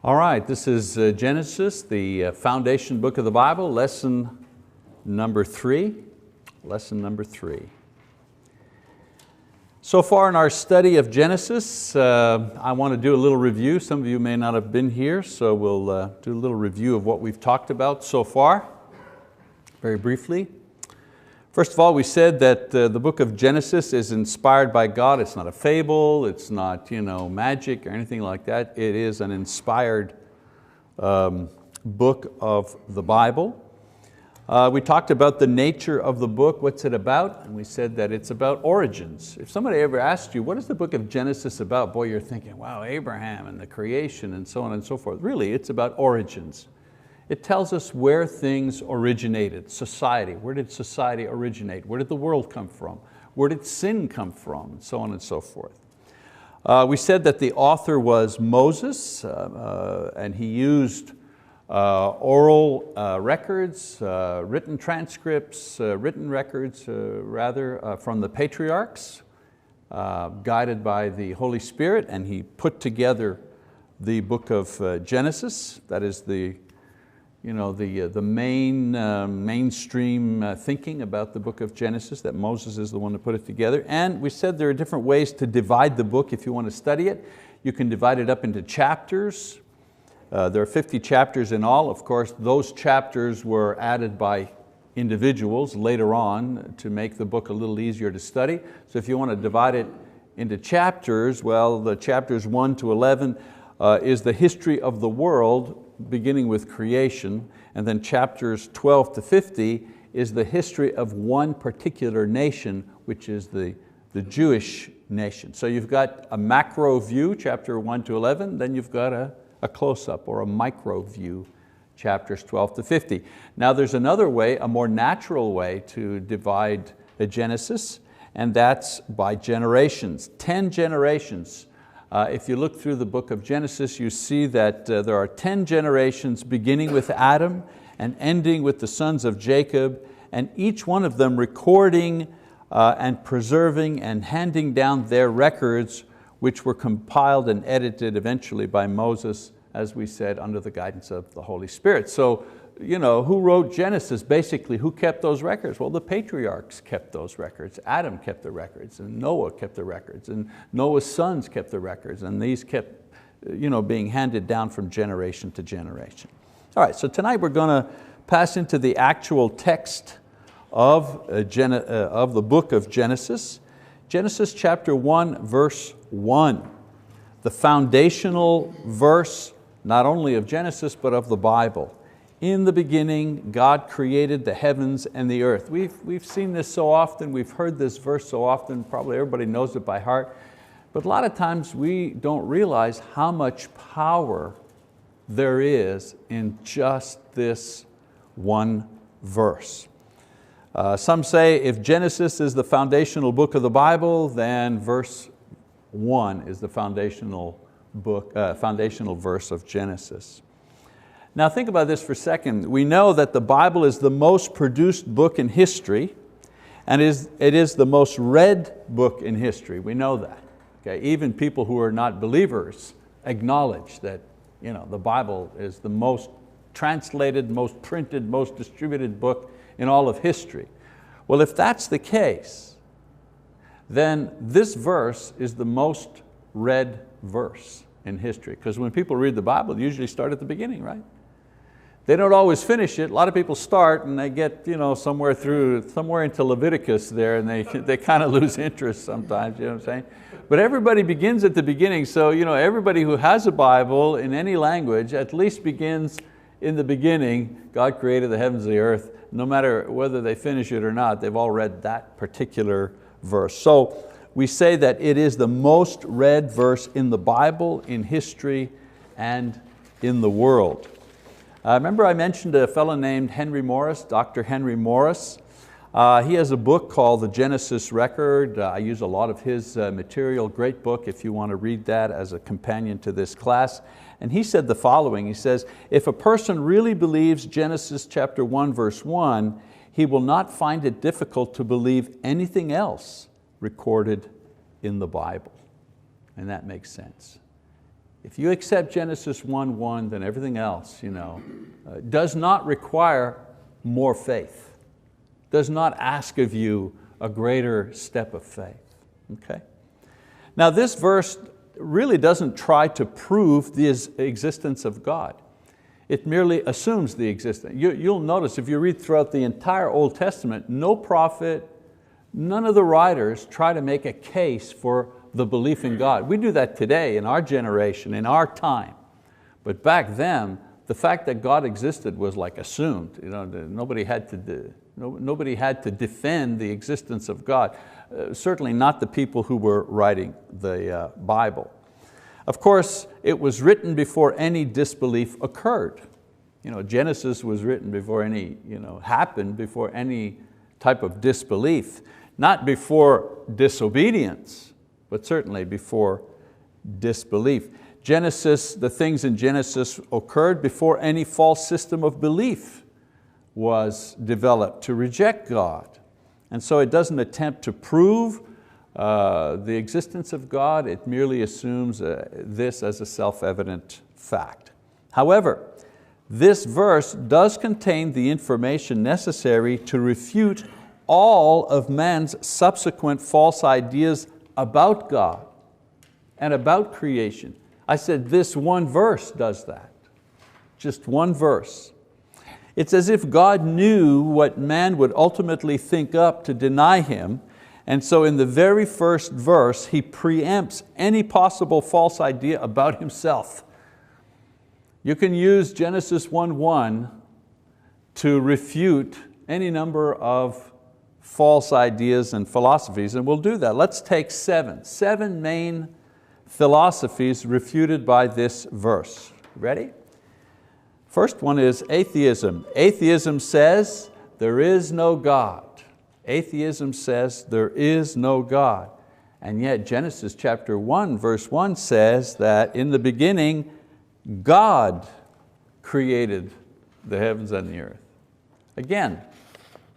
All right, this is Genesis, the foundation book of the Bible, lesson number 3. Lesson number 3. So far in our study of Genesis, I want to do a little review. Some of you may not have been here, so we'll do a little review of what we've talked about so far, very briefly. First of all, we said that the book of Genesis is inspired by God. It's not a fable, it's not magic or anything like that. It is an inspired book of the Bible. We talked about the nature of the book, what's it about? And we said that it's about origins. If somebody ever asked you, what is the book of Genesis about? Boy, you're thinking, wow, Abraham and the creation and so on and so forth. Really, it's about origins. It tells us where things originated, society. Where did society originate? Where did the world come from? Where did sin come from? And so on and so forth. We said that the author was Moses, and he used oral records, written transcripts, written records from the patriarchs, guided by the Holy Spirit, and he put together the book of Genesis. That is the mainstream thinking about the book of Genesis, that Moses is the one to put it together. And we said there are different ways to divide the book if you want to study it. You can divide it up into chapters. There are 50 chapters in all. Of course, those chapters were added by individuals later on to make the book a little easier to study. So if you want to divide it into chapters, well, the chapters 1 to 11 is the history of the world, beginning with creation, and then chapters 12 to 50 is the history of one particular nation, which is the Jewish nation. So you've got a macro view, chapter 1 to 11, then you've got a close-up or a micro view, chapters 12 to 50. Now there's another way, a more natural way to divide the Genesis, and that's by generations, 10 generations. If you look through the book of Genesis, you see that there are 10 generations beginning with Adam and ending with the sons of Jacob, and each one of them recording and preserving and handing down their records, which were compiled and edited eventually by Moses, as we said, under the guidance of the Holy Spirit. So, who wrote Genesis? Basically, who kept those records? Well, the patriarchs kept those records. Adam kept the records, and Noah kept the records, and Noah's sons kept the records, and these kept being handed down from generation to generation. All right, so tonight we're going to pass into the actual text of the book of Genesis. Genesis chapter 1, verse 1, the foundational verse not only of Genesis but of the Bible. In the beginning, God created the heavens and the earth. We've seen this so often, we've heard this verse so often, probably everybody knows it by heart, but a lot of times we don't realize how much power there is in just this one verse. Some say if Genesis is the foundational book of the Bible, then verse 1 is the foundational verse of Genesis. Now think about this for a second. We know that the Bible is the most produced book in history, and it is the most read book in history. We know that. Okay? Even people who are not believers acknowledge that the Bible is the most translated, most printed, most distributed book in all of history. Well, if that's the case, then this verse is the most read verse in history. Because when people read the Bible, they usually start at the beginning, right? They don't always finish it. A lot of people start and they get somewhere into Leviticus there, and they kind of lose interest sometimes, you know what I'm saying? But everybody begins at the beginning, so everybody who has a Bible in any language at least begins in the beginning. God created the heavens and the earth. No matter whether they finish it or not, they've all read that particular verse. So we say that it is the most read verse in the Bible, in history, and in the world. Remember I mentioned a fellow named Henry Morris, Dr. Henry Morris. He has a book called The Genesis Record. I use a lot of his material, great book if you want to read that as a companion to this class. And he said the following, he says, if a person really believes Genesis chapter 1 verse 1, he will not find it difficult to believe anything else recorded in the Bible. And that makes sense. If you accept Genesis 1:1, then everything else does not require more faith, does not ask of you a greater step of faith. Okay? Now this verse really doesn't try to prove the existence of God. It merely assumes the existence. You'll notice if you read throughout the entire Old Testament, no prophet, none of the writers try to make a case for the belief in God. We do that today in our generation, in our time. But back then, the fact that God existed was like assumed. Nobody had to defend the existence of God. Certainly not the people who were writing the Bible. Of course, it was written before any disbelief occurred. Genesis was written before any, happened before any type of disbelief. Not before disobedience, but certainly before disbelief. The things in Genesis occurred before any false system of belief was developed to reject God. And so it doesn't attempt to prove the existence of God, it merely assumes this as a self-evident fact. However, this verse does contain the information necessary to refute all of man's subsequent false ideas about God and about creation. I said this one verse does that, just one verse. It's as if God knew what man would ultimately think up to deny Him, and so in the very first verse, He preempts any possible false idea about Himself. You can use Genesis 1:1 to refute any number of false ideas and philosophies, and we'll do that. Let's take seven main philosophies refuted by this verse. Ready? First one is atheism. Atheism says there is no God. Atheism says there is no God. And yet Genesis chapter 1 verse 1 says that in the beginning God created the heavens and the earth. Again,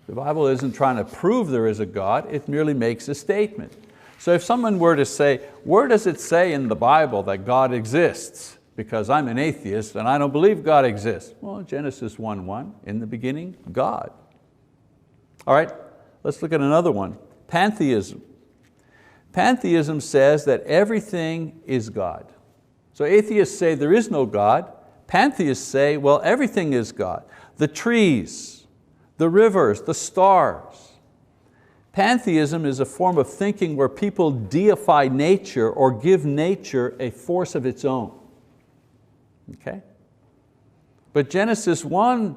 the Bible isn't trying to prove there is a God, it merely makes a statement. So if someone were to say, where does it say in the Bible that God exists? Because I'm an atheist and I don't believe God exists. Well, Genesis 1:1, in the beginning, God. All right, let's look at another one, pantheism. Pantheism says that everything is God. So atheists say there is no God. Pantheists say, well, everything is God. The trees, the rivers, the stars. Pantheism is a form of thinking where people deify nature or give nature a force of its own. Okay? But Genesis 1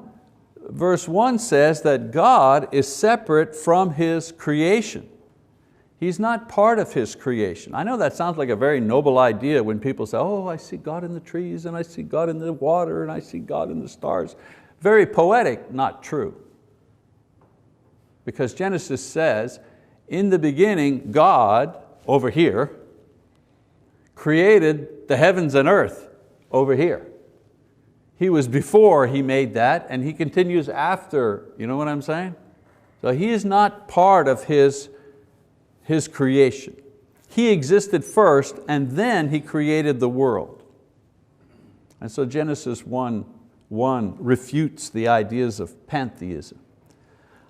verse 1 says that God is separate from His creation. He's not part of His creation. I know that sounds like a very noble idea when people say, oh, I see God in the trees and I see God in the water and I see God in the stars. Very poetic, not true. Because Genesis says, in the beginning, God, over here, created the heavens and earth over here. He was before He made that, and He continues after, you know what I'm saying? So He is not part of His creation. He existed first, and then He created the world. And so Genesis 1:1 refutes the ideas of pantheism.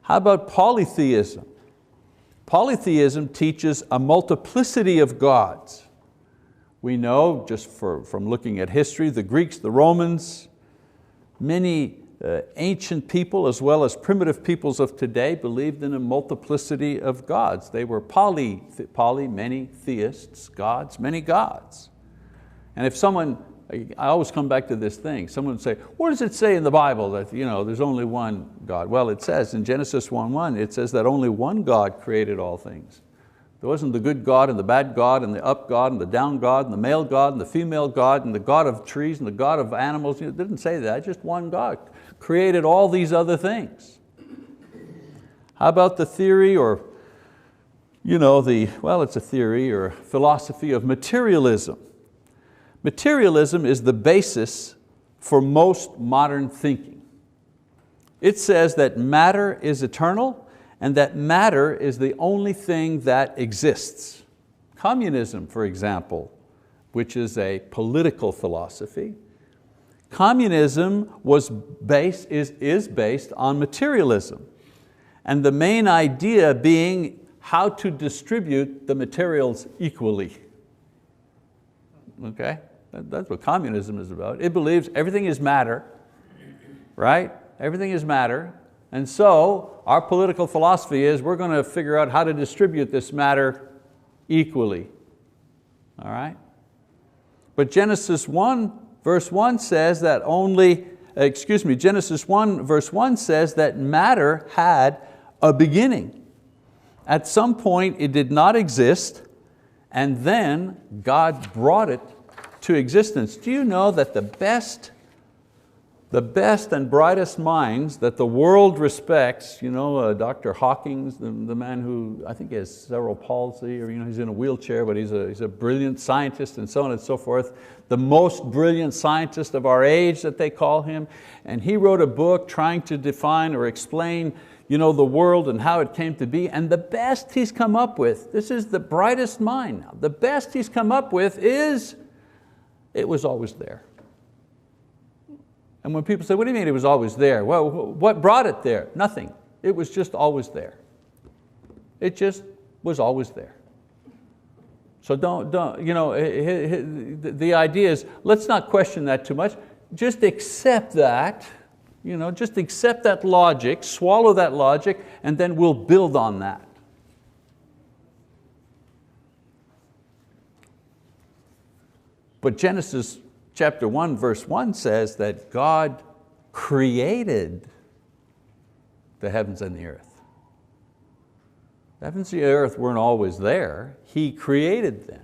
How about polytheism? Polytheism teaches a multiplicity of gods. We know, just from looking at history, the Greeks, the Romans, many ancient people as well as primitive peoples of today believed in a multiplicity of gods. They were poly, many theists, gods, many gods. And if someone, I always come back to this thing, someone would say, where does it say in the Bible that there's only one God? Well, it says in Genesis 1:1, it says that only one God created all things. There wasn't the good God and the bad God and the up God and the down God and the male God and the female God and the God of trees and the God of animals. It didn't say that, just one God created all these other things. How about the theory or, it's a theory or philosophy of materialism. Materialism is the basis for most modern thinking. It says that matter is eternal and that matter is the only thing that exists. Communism, for example, which is a political philosophy. Communism is based on materialism, and the main idea being how to distribute the materials equally. Okay? That's what communism is about. It believes everything is matter, right? Everything is matter. And so our political philosophy is we're going to figure out how to distribute this matter equally. All right? But Genesis 1 verse 1 says that Genesis 1 verse 1 says that matter had a beginning. At some point it did not exist, and then God brought it to existence. Do you know that the best and brightest minds that the world respects, Dr. Hawkins, the man who I think has cerebral palsy, or he's in a wheelchair, but he's a brilliant scientist and so on and so forth, the most brilliant scientist of our age that they call him, and he wrote a book trying to define or explain the world and how it came to be, and the best he's come up with, this is the brightest mind now, the best he's come up with is, it was always there. And when people say, what do you mean it was always there? Well, what brought it there? Nothing. It was just always there. It just was always there. So the idea is, let's not question that too much. Just accept that, just accept that logic, swallow that logic, and then we'll build on that. But Genesis chapter 1 verse 1 says that God created the heavens and the earth. The heavens and the earth weren't always there. He created them.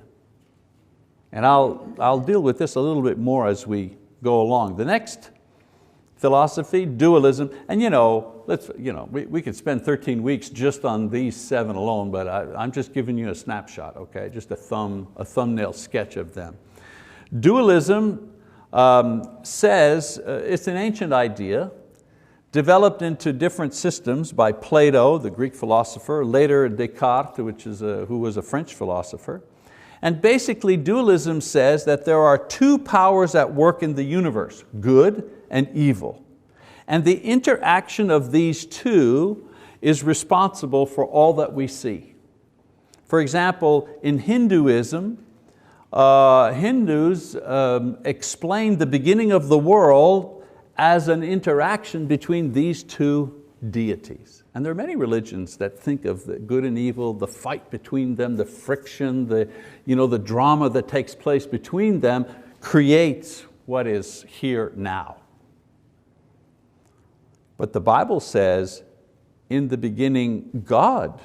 And I'll deal with this a little bit more as we go along. The next philosophy, dualism, and we could spend 13 weeks just on these 7 alone, but I'm just giving you a snapshot, okay? Just a thumbnail sketch of them. Dualism says, it's an ancient idea, developed into different systems by Plato, the Greek philosopher, later Descartes, who was a French philosopher. And basically dualism says that there are 2 powers at work in the universe, good and evil. And the interaction of these 2 is responsible for all that we see. For example, in Hinduism, Hindus explain the beginning of the world as an interaction between these 2 deities. And there are many religions that think of the good and evil, the fight between them, the friction, the drama that takes place between them creates what is here now. But the Bible says, in the beginning, God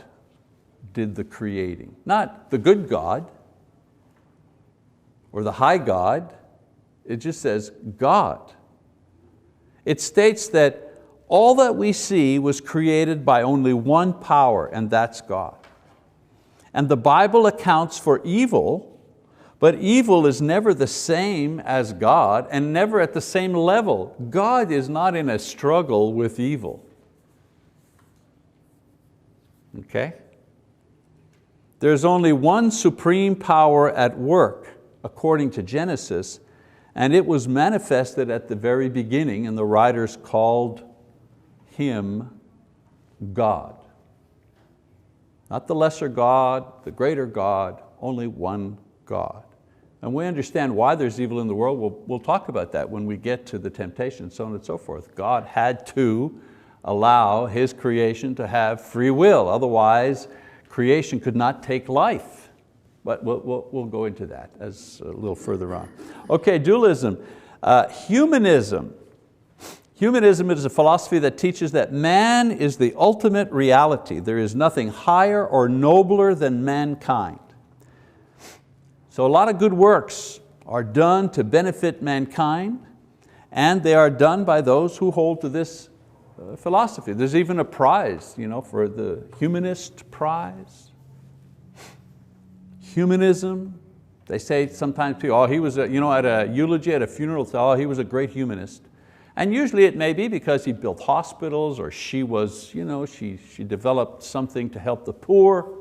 did the creating. Not the good God, or the high God, it just says God. It states that all that we see was created by only one power, and that's God. And the Bible accounts for evil, but evil is never the same as God and never at the same level. God is not in a struggle with evil. Okay? There's only one supreme power at work, according to Genesis, and it was manifested at the very beginning, and the writers called Him God. Not the lesser God, the greater God, only one God. And we understand why there's evil in the world. We'll talk about that when we get to the temptation, so on and so forth. God had to allow His creation to have free will, otherwise creation could not take life. But we'll go into that as a little further on. Okay, dualism. Humanism. Humanism is a philosophy that teaches that man is the ultimate reality. There is nothing higher or nobler than mankind. So a lot of good works are done to benefit mankind, and they are done by those who hold to this philosophy. There's even a prize for the Humanist Prize. Humanism, they say sometimes people, he was at a eulogy, at a funeral, say, he was a great humanist. And usually it may be because he built hospitals, or she was, she developed something to help the poor.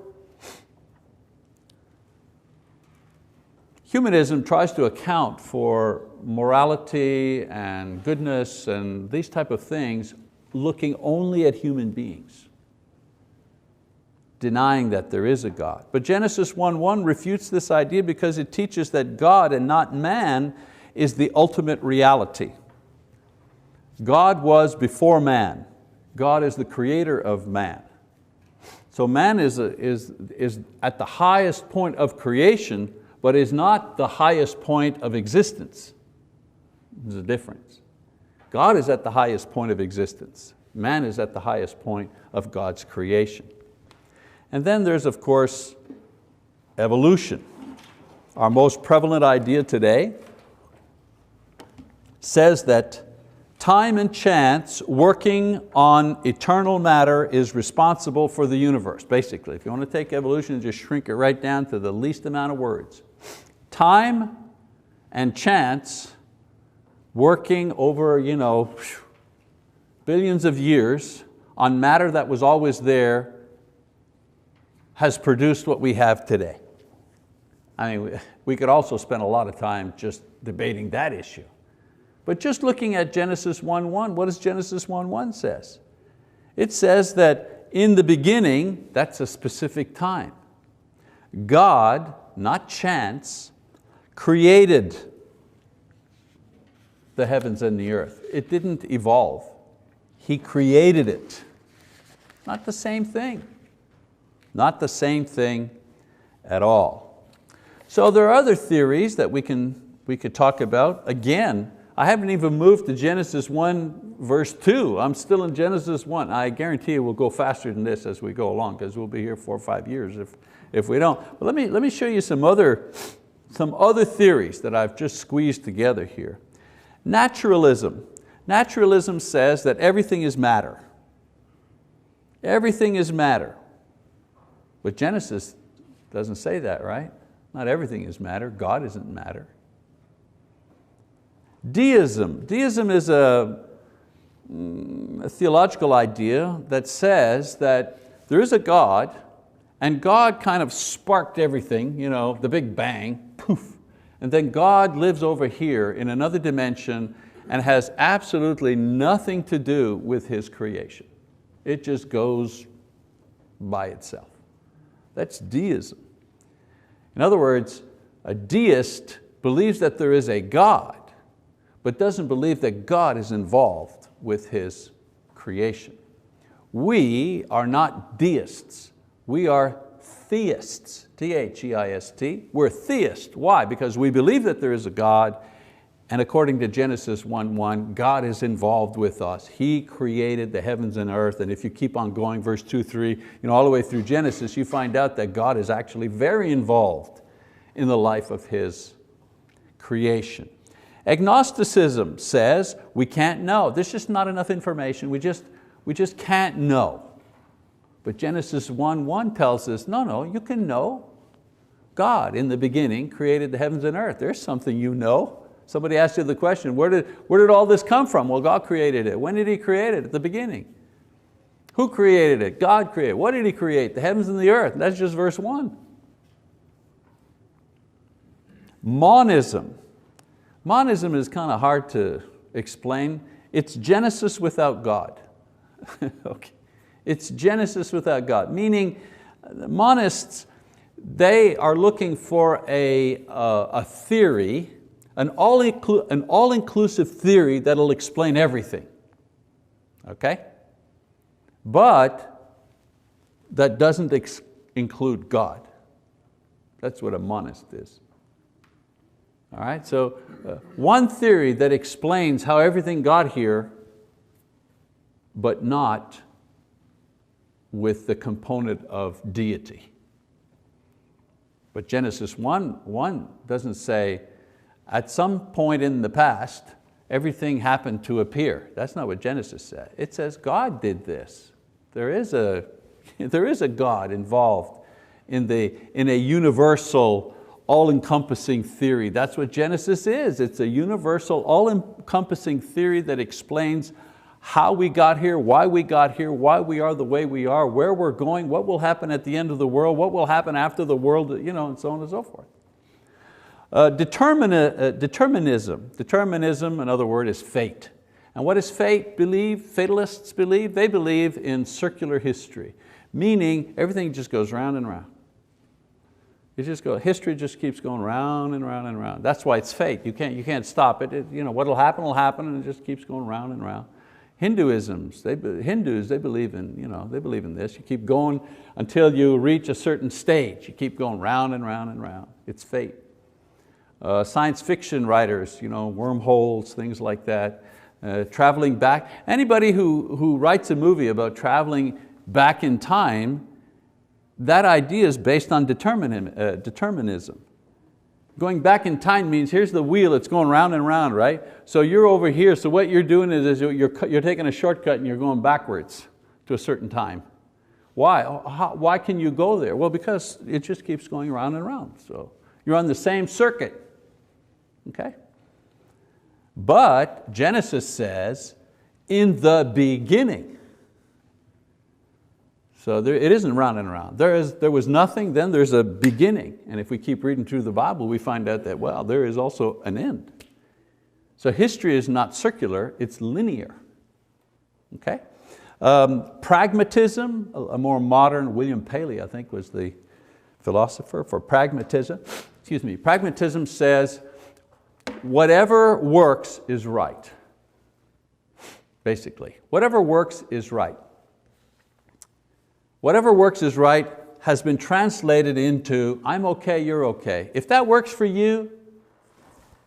Humanism tries to account for morality and goodness and these type of things looking only at human beings, denying that there is a God. But Genesis 1:1 refutes this idea because it teaches that God and not man is the ultimate reality. God was before man. God is the creator of man. So man is at the highest point of creation, but is not the highest point of existence. There's a difference. God is at the highest point of existence. Man is at the highest point of God's creation. And then there's, of course, evolution. Our most prevalent idea today says that time and chance working on eternal matter is responsible for the universe. Basically, if you want to take evolution and just shrink it right down to the least amount of words. Time and chance working over billions of years on matter that was always there has produced what we have today. I mean, we could also spend a lot of time just debating that issue. But just looking at Genesis 1:1, what does Genesis 1:1 says? It says that in the beginning, that's a specific time, God, not chance, created the heavens and the earth. It didn't evolve. He created it. Not the same thing. Not the same thing at all. So there are other theories that we could talk about. Again, I haven't even moved to Genesis 1 verse 2. I'm still in Genesis 1. I guarantee you we'll go faster than this as we go along because we'll be here 4 or 5 years if we don't. But let me show you some other theories that I've just squeezed together here. Naturalism. Naturalism says that everything is matter. Everything is matter. But Genesis doesn't say that, right? Not everything is matter. God isn't matter. Deism. Deism is a theological idea that says that there is a God and God kind of sparked everything, the Big Bang, poof. And then God lives over here in another dimension and has absolutely nothing to do with His creation. It just goes by itself. That's deism. In other words, a deist believes that there is a God, but doesn't believe that God is involved with His creation. We are not deists. We are theists, T-H-E-I-S-T. We're theists. Why? Because we believe that there is a God, and according to Genesis 1:1, God is involved with us. He created the heavens and earth, and if you keep on going, verse 2, 3, all the way through Genesis, you find out that God is actually very involved in the life of His creation. Agnosticism says we can't know. There's just not enough information. We just can't know. But Genesis 1:1 tells us, no, you can know. God in the beginning created the heavens and earth. There's something you know. Somebody asked you the question, where did all this come from? Well, God created it. When did He create it? At the beginning. Who created it? God created it. What did He create? The heavens and the earth. That's just verse 1. Monism. Monism is kind of hard to explain. It's Genesis without God. Okay. It's Genesis without God, meaning the monists, they are looking for a theory, an all-inclusive theory that'll explain everything. Okay? But that doesn't include God. That's what a monist is. All right, so one theory that explains how everything got here, but not with the component of deity. But Genesis 1:1 doesn't say, at some point in the past, everything happened to appear. That's not what Genesis said. It says God did this. There is a God involved in a universal, all-encompassing theory. That's what Genesis is. It's a universal, all-encompassing theory that explains how we got here, why we are the way we are, where we're going, what will happen at the end of the world, what will happen after the world, and so on and so forth. Determinism. Determinism, another word, is fate. And what does fatalists believe? They believe in circular history, meaning everything just goes round and round. History just keeps going round and round and round. That's why it's fate. You can't stop it. What'll happen will happen, and it just keeps going round and round. Hindus, they believe in this. You keep going until you reach a certain stage. You keep going round and round and round. It's fate. Science fiction writers, wormholes, things like that. Traveling back. Anybody who writes a movie about traveling back in time, that idea is based on determinism. Going back in time means here's the wheel, it's going round and round, right? So you're over here, so what you're doing is you're taking a shortcut and you're going backwards to a certain time. Why? Why can you go there? Well, because it just keeps going round and round. So you're on the same circuit, okay? But Genesis says, in the beginning. So it isn't round and round. There was nothing, then there's a beginning. And if we keep reading through the Bible, we find out that, well, there is also an end. So history is not circular, it's linear. Okay? Pragmatism, a more modern, William Paley, I think, was the philosopher for pragmatism. Pragmatism says, whatever works is right. Basically, whatever works is right. Whatever works is right has been translated into, I'm okay, you're okay. If that works for you,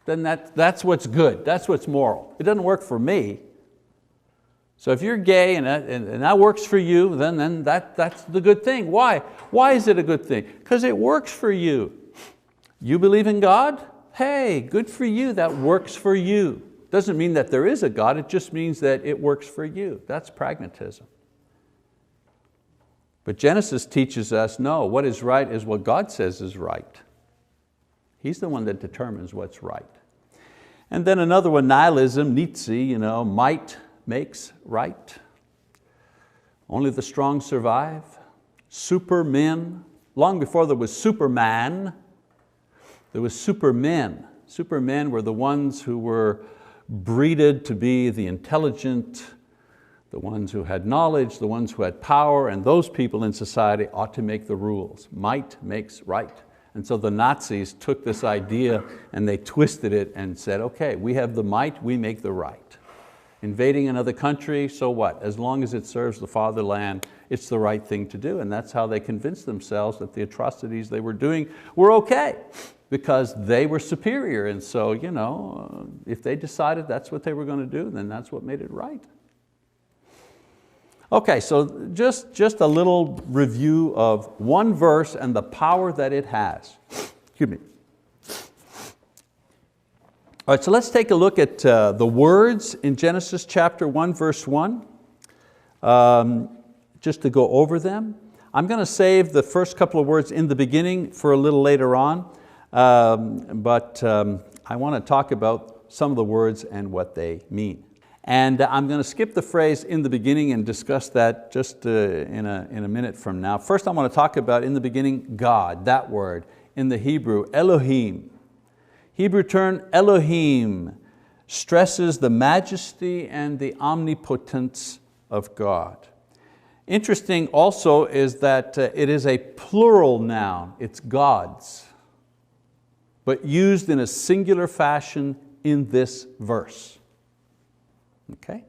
then that's what's good, that's what's moral. It doesn't work for me. So if you're gay and that works for you, then that's the good thing. Why? Why is it a good thing? Because it works for you. You believe in God? Hey, good for you, that works for you. Doesn't mean that there is a God, it just means that it works for you. That's pragmatism. But Genesis teaches us, no, what is right is what God says is right. He's the one that determines what's right. And then another one, nihilism, Nietzsche, might makes right. Only the strong survive. Supermen, long before there was Superman, there was supermen. Supermen were the ones who were breeded to be the intelligent, the ones who had knowledge, the ones who had power, and those people in society ought to make the rules. Might makes right. And so the Nazis took this idea and they twisted it and said, okay, we have the might, we make the right. Invading another country, so what? As long as it serves the fatherland, it's the right thing to do. And that's how they convinced themselves that the atrocities they were doing were okay, because they were superior. And so, if they decided that's what they were going to do, then that's what made it right. Okay, so just a little review of one verse and the power that it has. Excuse me. All right, so let's take a look at the words in Genesis chapter 1, verse 1, just to go over them. I'm going to save the first couple of words in the beginning for a little later on, but I want to talk about some of the words and what they mean. And I'm going to skip the phrase in the beginning and discuss that just in a minute from now. First I want to talk about in the beginning God, that word. In the Hebrew, Elohim. Hebrew term Elohim stresses the majesty and the omnipotence of God. Interesting also is that it is a plural noun, it's gods, but used in a singular fashion in this verse. Okay?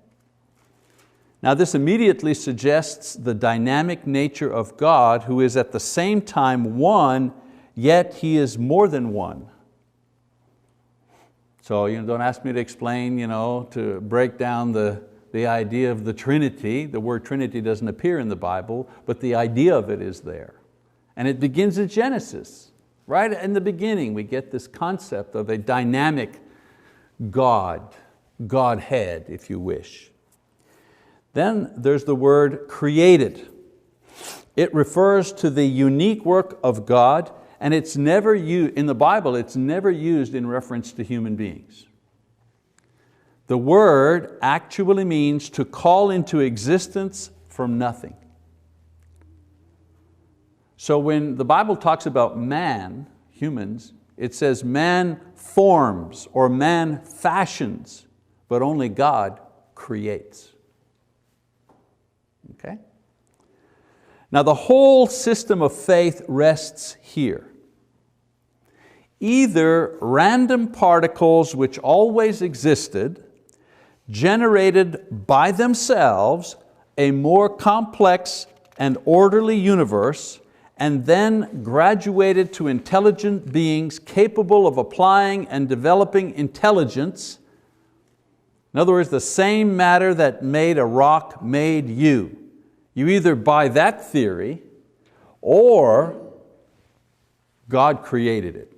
Now this immediately suggests the dynamic nature of God, who is at the same time one, yet He is more than one. So don't ask me to explain, to break down the idea of the Trinity. The word Trinity doesn't appear in the Bible, but the idea of it is there. And it begins at Genesis. Right in the beginning we get this concept of a dynamic God, Godhead, if you wish. Then there's the word created. It refers to the unique work of God, and it's never used, in the Bible, it's never used in reference to human beings. The word actually means to call into existence from nothing. So when the Bible talks about man, humans, It says man forms or man fashions, but only God creates. Okay? Now the whole system of faith rests here. Either random particles which always existed, generated by themselves a more complex and orderly universe, and then graduated to intelligent beings capable of applying and developing intelligence. In other words, the same matter that made a rock made you. You either buy that theory or God created it.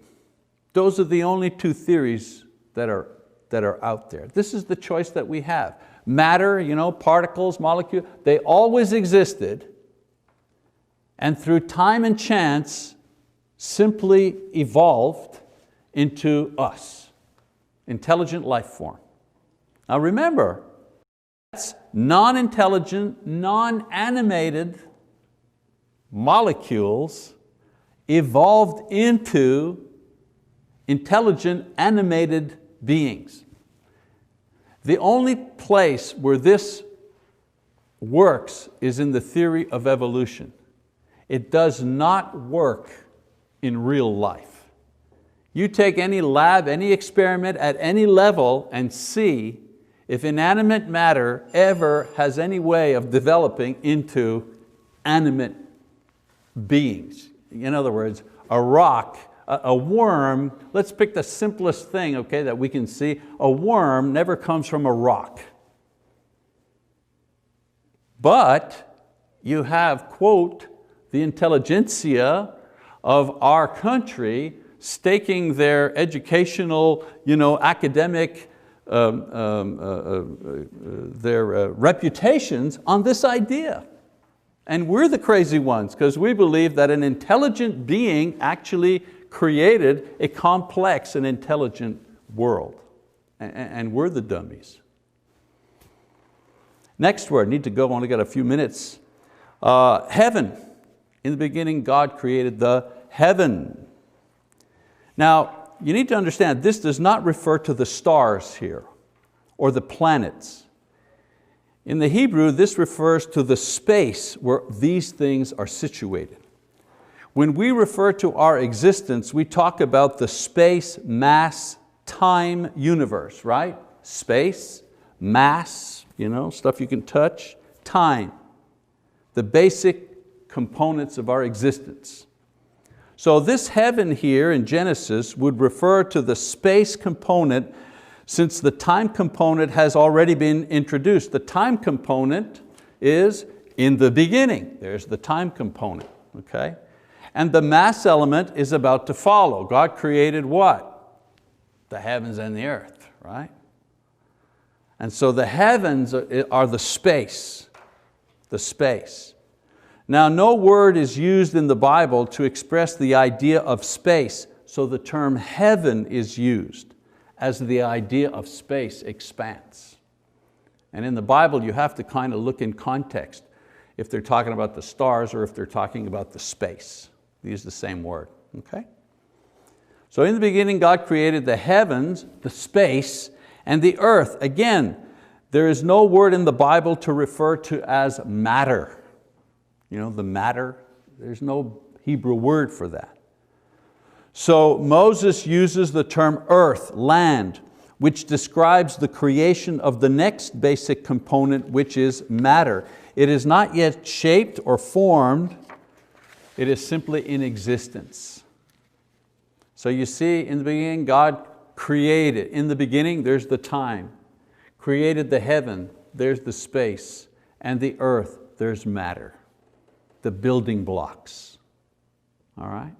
Those are the only two theories that are out there. This is the choice that we have. Matter, particles, molecules, they always existed, and through time and chance simply evolved into us, intelligent life form. Now remember, that's non-intelligent, non-animated molecules evolved into intelligent, animated beings. The only place where this works is in the theory of evolution. It does not work in real life. You take any lab, any experiment at any level and see if inanimate matter ever has any way of developing into animate beings. In other words, a rock, a worm, let's pick the simplest thing, okay, that we can see. A worm never comes from a rock. But you have, quote, the intelligentsia of our country staking their educational, academic, their reputations on this idea. And we're the crazy ones because we believe that an intelligent being actually created a complex and intelligent world. And we're the dummies. Next word, need to go, only got a few minutes. Heaven. In the beginning, God created the heaven. Now, you need to understand, this does not refer to the stars here, or the planets. In the Hebrew, this refers to the space where these things are situated. When we refer to our existence, we talk about the space, mass, time universe, right? Space, mass, stuff you can touch, time, the basic components of our existence. So this heaven here in Genesis would refer to the space component, since the time component has already been introduced. The time component is in the beginning. There's the time component, okay? And the mass element is about to follow. God created what? The heavens and the earth, right? And so the heavens are the space, the space. Now, no word is used in the Bible to express the idea of space, so the term heaven is used as the idea of space expanse. And in the Bible, you have to kind of look in context if they're talking about the stars or if they're talking about the space. They use the same word, okay? So in the beginning, God created the heavens, the space, and the earth. Again, there is no word in the Bible to refer to as matter. The matter, there's no Hebrew word for that. So Moses uses the term earth, land, which describes the creation of the next basic component, which is matter. It is not yet shaped or formed, it is simply in existence. So you see, in the beginning, God created. In the beginning, there's the time. Created the heaven, there's the space, and the earth, there's matter. The building blocks, all right?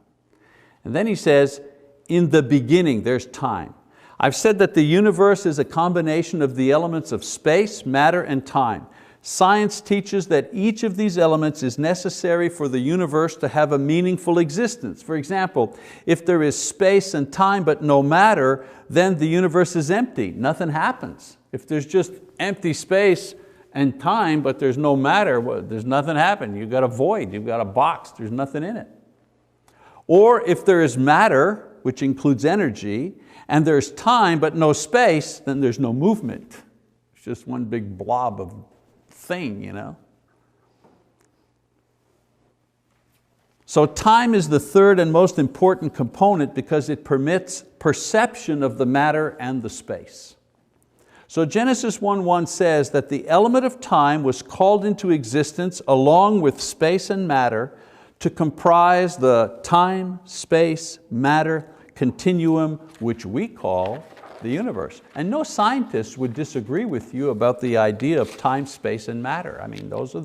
And then he says, in the beginning, there's time. I've said that the universe is a combination of the elements of space, matter, and time. Science teaches that each of these elements is necessary for the universe to have a meaningful existence. For example, if there is space and time but no matter, then the universe is empty, nothing happens. If there's just empty space and time, but there's no matter, well, there's nothing happening. You've got a void, you've got a box, there's nothing in it. Or if there is matter, which includes energy, and there's time but no space, then there's no movement. It's just one big blob of thing, you know. So time is the third and most important component because it permits perception of the matter and the space. So Genesis 1:1 says that the element of time was called into existence along with space and matter to comprise the time, space, matter continuum which we call the universe. And no scientist would disagree with you about the idea of time, space, and matter. I mean, those are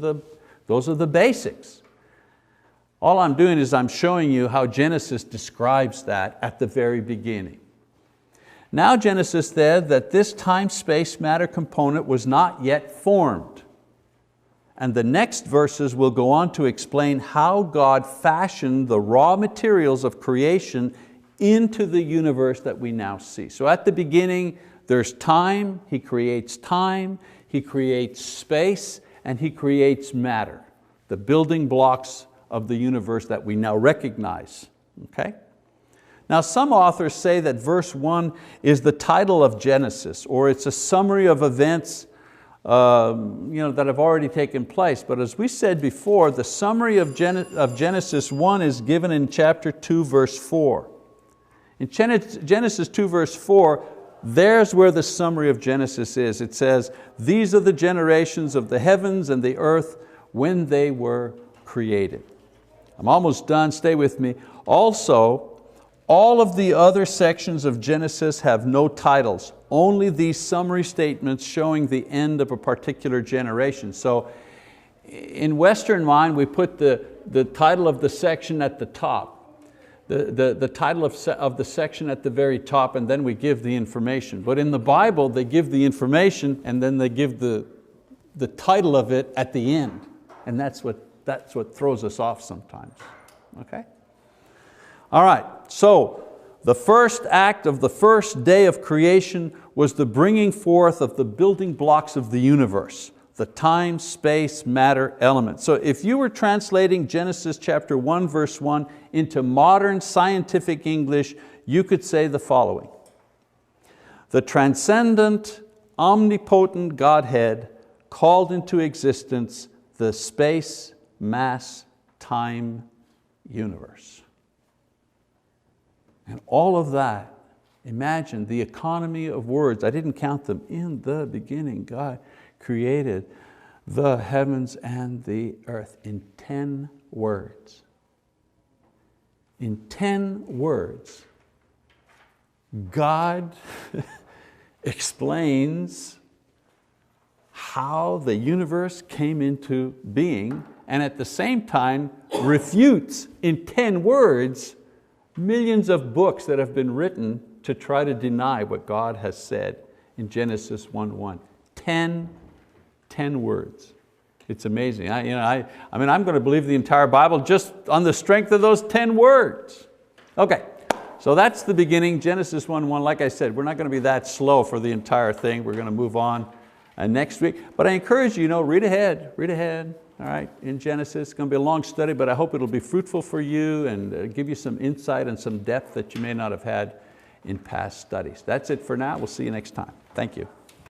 the basics. All I'm doing is I'm showing you how Genesis describes that at the very beginning. Now Genesis said that this time, space, matter component was not yet formed. And the next verses will go on to explain how God fashioned the raw materials of creation into the universe that we now see. So at the beginning, there's time, He creates space, and He creates matter, the building blocks of the universe that we now recognize. Okay? Now some authors say that verse 1 is the title of Genesis, or it's a summary of events that have already taken place. But as we said before, the summary of Genesis 1 is given in chapter 2 verse 4. In Genesis 2 verse 4, there's where the summary of Genesis is. It says, "These are the generations of the heavens and the earth when they were created." I'm almost done, stay with me. Also, all of the other sections of Genesis have no titles, only these summary statements showing the end of a particular generation. So in Western mind, we put the title of the section at the top, the title of the section at the very top, and then we give the information. But in the Bible, they give the information and then they give the title of it at the end. And that's what throws us off sometimes, okay? All right, so the first act of the first day of creation was the bringing forth of the building blocks of the universe, the time, space, matter element. So if you were translating Genesis chapter 1 verse 1 into modern scientific English, you could say the following: the transcendent, omnipotent Godhead called into existence the space, mass, time universe. And all of that, imagine the economy of words. I didn't count them. In the beginning, God created the heavens and the earth in 10 words. In 10 words, God explains how the universe came into being, and at the same time refutes in 10 words millions of books that have been written to try to deny what God has said in Genesis 1:1. 10 words. It's amazing. I'm going to believe the entire Bible just on the strength of those 10 words. Okay, so that's the beginning, Genesis 1:1. Like I said, we're not going to be that slow for the entire thing. We're going to move on next week. But I encourage you, read ahead. All right, in Genesis. It's going to be a long study, but I hope it'll be fruitful for you and give you some insight and some depth that you may not have had in past studies. That's it for now. We'll see you next time. Thank you.